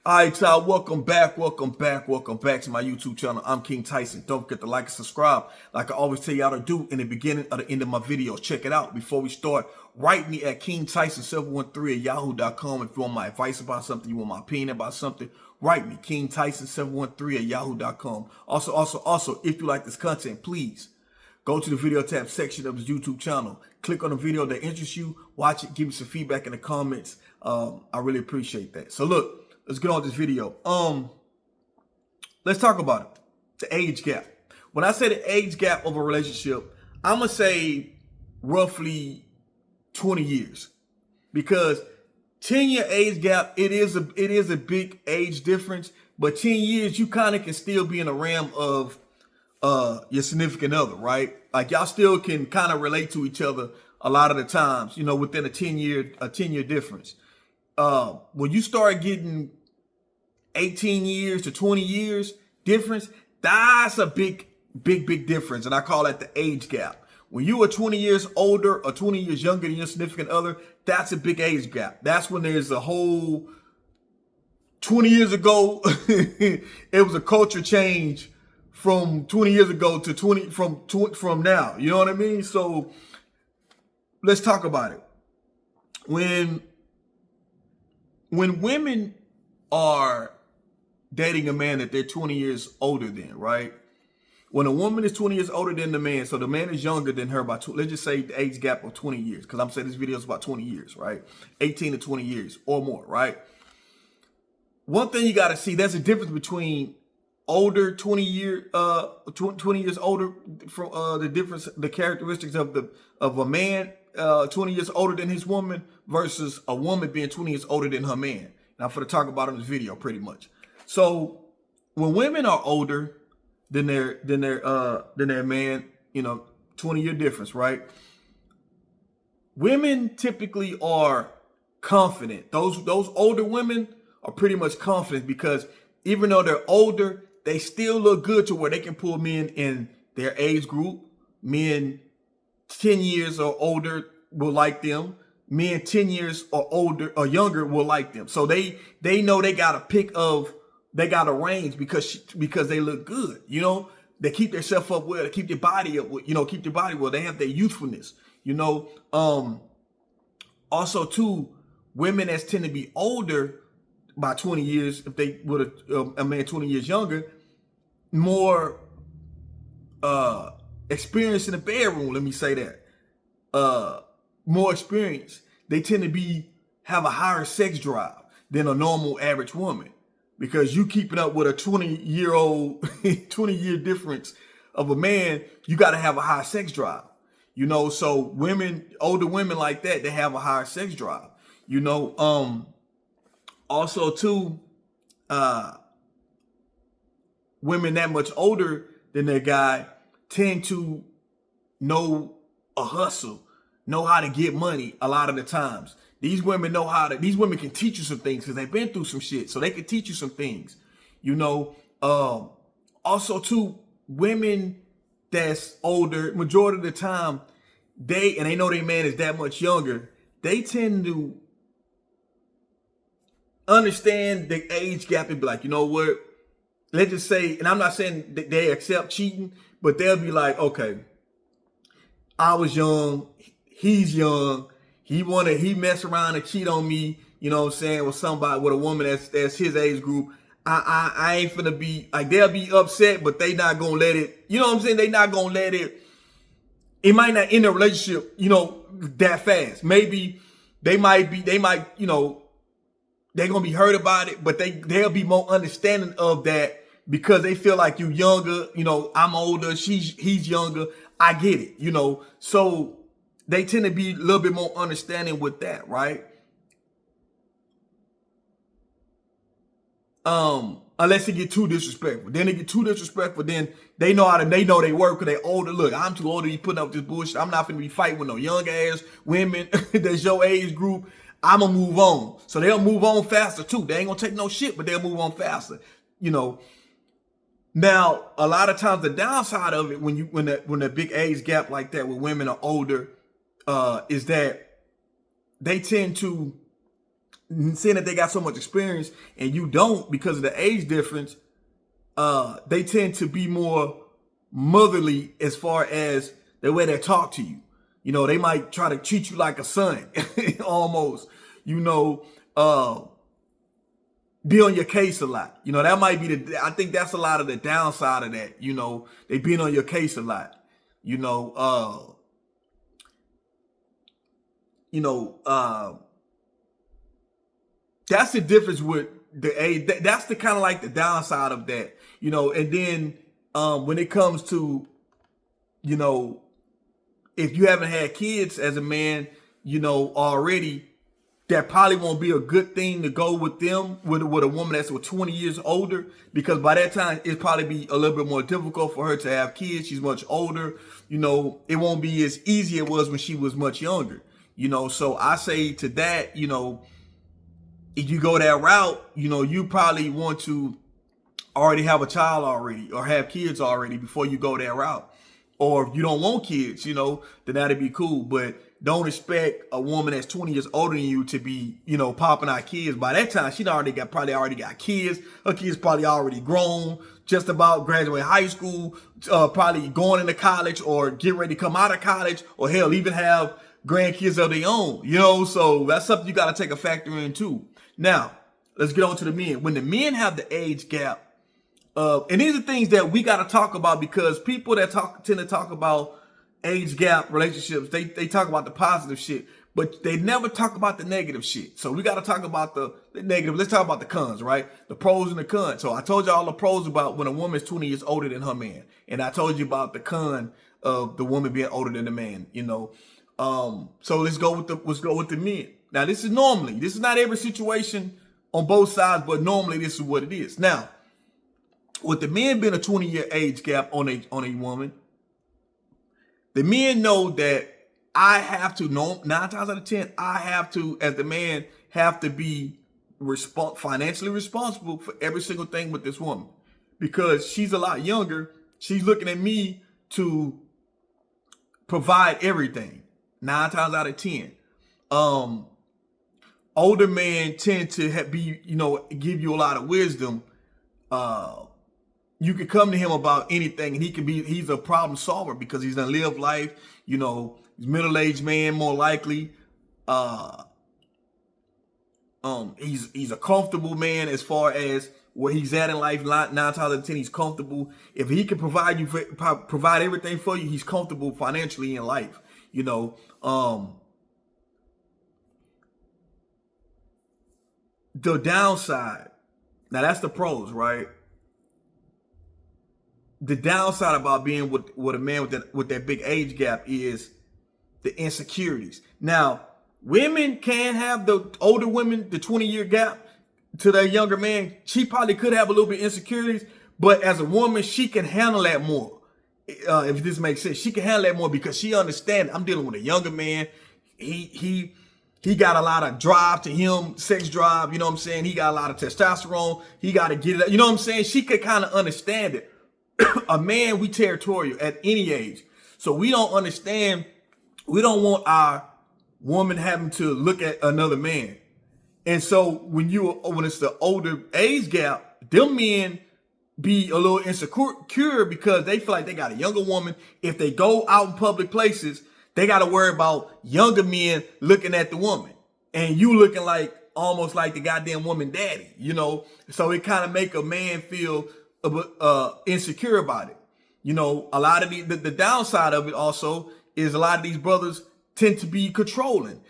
All right, y'all, welcome back to my YouTube channel. I'm King Tyson. Don't forget to like and subscribe. Like I always tell y'all to do in the beginning or the end of my videos. Check it out. Before we start, write me at KingTyson713@yahoo.com if you want my advice about something, you want my opinion about something. Write me, KingTyson713@yahoo.com. Also, if you like this content, please go to the video tab section of this YouTube channel. Click on the video that interests you. Watch it. Give me some feedback in the comments. I really appreciate that. So look. Let's get on with this video. Let's talk about it. The age gap. When I say the age gap of a relationship, I'm gonna say roughly 20 years, because 10-year age gap, it is a big age difference. But 10 years, you kind of can still be in the realm of your significant other, right? Like y'all still can kind of relate to each other a lot of the times, you know, within a 10-year difference. When you start getting 18 years to 20 years difference, that's a big difference. And I call that the age gap. When you are 20 years older or 20 years younger than your significant other, that's a big age gap. That's when there's a whole 20 years ago, it was a culture change from 20 years ago to from now. You know what I mean? So let's talk about it. When women are dating a man that they're 20 years older than, right? When a woman is 20 years older than the man, so the man is younger than her by let's just say the age gap of 20 years, because I'm saying this video is about 20 years, right? 18 to 20 years or more, right? One thing you got to see, there's a difference between older 20 years older from the characteristics of a man 20 years older than his woman versus a woman being 20 years older than her man. And I'm going to talk about it in this video pretty much. So when women are older than their man, you know, 20-year difference, right? Women typically are confident. Those older women are pretty much confident because even though they're older, they still look good to where they can pull men in their age group. Men 10 years or older will like them. Men 10 years or older or younger will like them. So they know they got a range because they look good. You know, they keep themselves up well, they keep their body up, you know, keep their body well. They have their youthfulness, you know. Also too, women that tend to be older by 20 years, if they would a man 20 years younger, more experience in the bedroom, let me say that. More experience. They tend to have a higher sex drive than a normal average woman, because you keeping up with a 20-year difference of a man, you got to have a high sex drive, you know. So older women like that, they have a higher sex drive, you know. Also too, women that much older than their guy tend to know a hustle, know how to get money a lot of the times. These women can teach you some things because they've been through some shit. So they can teach you some things, you know. Also too, women that's older, majority of the time, they know their man is that much younger, they tend to understand the age gap and be like, you know what? Let's just say, and I'm not saying that they accept cheating, but they'll be like, okay, I was young, he's young, he mess around and cheat on me, you know what I'm saying, with a woman that's his age group. I ain't finna be like, they'll be upset, but they not gonna let it, you know what I'm saying? They not gonna let it might not end a relationship, you know, that fast. Maybe they might, you know, they're gonna be hurt about it, but they'll be more understanding of that because they feel like you younger, you know, I'm older, he's younger, I get it, you know. So they tend to be a little bit more understanding with that, right? Unless they get too disrespectful. Then they get too disrespectful, then they know they work because they older. Look, I'm too old to be putting up this bullshit. I'm not finna be fighting with no young ass women that's your age group. I'ma move on. So they'll move on faster too. They ain't gonna take no shit, but they'll move on faster, you know. Now, a lot of times the downside of it when the big age gap like that with women are older, is that they tend to Seeing that they got so much experience and you don't because of the age difference, they tend to be more motherly as far as the way they talk to you. You know, they might try to treat you like a son, almost, you know, be on your case a lot. You know, that might be I think that's a lot of the downside of that. You know, they being on your case a lot, you know, that's the difference with the age. That's the kind of like the downside of that, you know. And then when it comes to, you know, if you haven't had kids as a man, you know, already, that probably won't be a good thing to go with them, with a woman that's 20 years older, because by that time it'll probably be a little bit more difficult for her to have kids. She's much older, you know, it won't be as easy as it was when she was much younger, you know. So I say to that, you know, if you go that route, you know, you probably want to already have a child already or have kids already before you go that route. Or if you don't want kids, you know, then that'd be cool. But don't expect a woman that's 20 years older than you to be, you know, popping out kids. By that time, she probably already got kids. Her kids probably already grown, just about graduate high school, probably going into college or getting ready to come out of college, or hell, even have grandkids of their own, you know. So that's something you got to take a factor in too. Now, let's get on to the men. When the men have the age gap, and these are things that we got to talk about, because people that tend to talk about age gap relationships, they talk about the positive shit, but they never talk about the negative shit. So we got to talk about the negative. Let's talk about the cons, right? The pros and the cons. So I told you all the pros about when a woman's 20 years older than her man, and I told you about the con of the woman being older than the man, you know. So let's go with the men. Now, this is not every situation on both sides, but normally this is what it is. Now, with the men being a 20-year age gap on a woman, the men know that I have to, 9 times out of 10, I have to, as the man, have to be financially responsible for every single thing with this woman, because she's a lot younger. She's looking at me to provide everything 9 times out of 10. Older men tend to be, you know, give you a lot of wisdom. You can come to him about anything, and he's a problem solver because he's gonna live life. You know, he's a middle-aged man, more likely. He's a comfortable man as far as where he's at in life. 9 times out of 10, he's comfortable. If he can provide everything for you, he's comfortable financially in life. You know, the downside. Now that's the pros, right? The downside about being with a man with that big age gap is the insecurities. Now, women can have, the older women, the 20-year gap to their younger man. She probably could have a little bit of insecurities, but as a woman, she can handle that more. If this makes sense, she can handle that more because she understands I'm dealing with a younger man. He got a lot of drive to him, sex drive. You know what I'm saying? He got a lot of testosterone. He got to get it. You know what I'm saying? She could kind of understand it. A man, we territorial at any age. So we don't understand. We don't want our woman having to look at another man. And so when it's the older age gap, them men be a little insecure because they feel like they got a younger woman. If they go out in public places, they got to worry about younger men looking at the woman, and you looking like almost like the goddamn woman daddy, you know? So it kind of make a man feel insecure about it. You know, a lot of the downside of it also is a lot of these brothers tend to be controlling.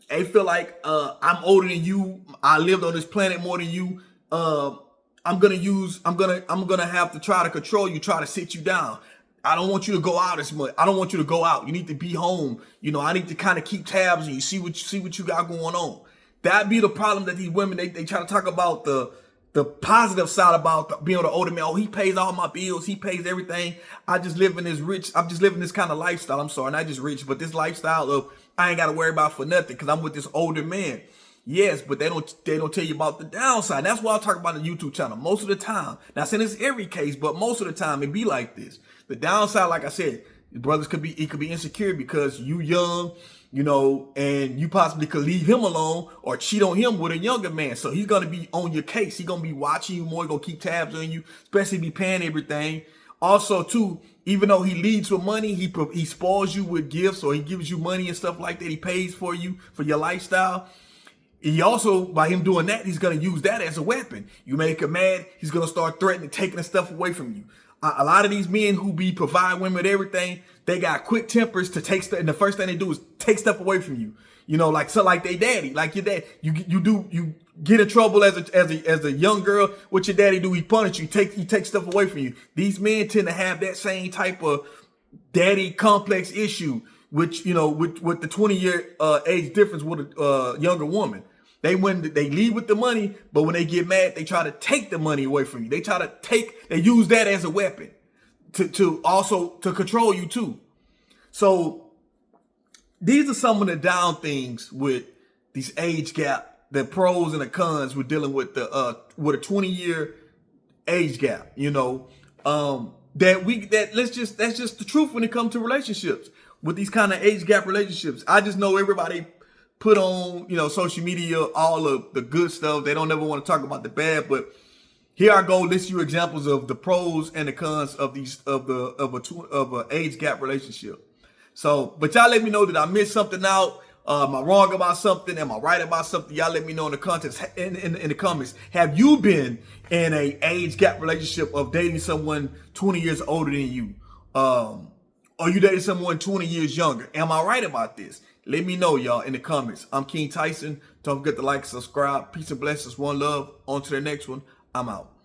They feel like, I'm older than you. I lived on this planet more than you. I'm gonna have to try to control you, try to sit you down. I don't want you to go out as much. I don't want you to go out. You need to be home. You know, I need to kind of keep tabs on you, see what you got going on. That be the problem that these women, they try to talk about the positive side about being an older man. Oh, he pays all my bills. He pays everything. I'm just living this kind of lifestyle. I'm sorry, not just rich, but this lifestyle of I ain't got to worry about for nothing because I'm with this older man. Yes, but they don't tell you about the downside. That's why I talk about the YouTube channel most of the time. Not saying it's every case, but most of the time it be like this. The downside, like I said, brothers could be insecure because you young, you know, and you possibly could leave him alone or cheat on him with a younger man. So he's going to be on your case. He's going to be watching you more. He's going to keep tabs on you, especially be paying everything. Also, too, even though he leads with money, he spoils you with gifts, or he gives you money and stuff like that. He pays for you for your lifestyle. He also, by him doing that, he's going to use that as a weapon. You make him mad, he's going to start threatening, taking the stuff away from you. A lot of these men who provide women with everything, they got quick tempers to take stuff, and the first thing they do is take stuff away from you. You know, like they daddy, like your dad. You get in trouble as a young girl. What your daddy do? He punish you. He takes stuff away from you. These men tend to have that same type of daddy complex issue, which, you know, with the 20-year age difference with a younger woman. They lead with the money, but when they get mad, they try to take the money away from you. They use that as a weapon to also control you too. So these are some of the down things with these age gap, the pros and the cons with dealing with a 20-year age gap, you know. That's just the truth when it comes to relationships. With these kind of age gap relationships, I just know everybody put on, you know, social media all of the good stuff. They don't ever want to talk about the bad, but here I go list you examples of the pros and the cons of a age gap relationship. So, but y'all let me know that I missed something out. Am I wrong about something? Am I right about something? Y'all let me know in the comments. In the comments, have you been in a age gap relationship of dating someone 20 years older than you? Or you dating someone 20 years younger? Am I right about this? Let me know, y'all, in the comments. I'm King Tyson. Don't forget to like, subscribe. Peace and blessings. One love. On to the next one. I'm out.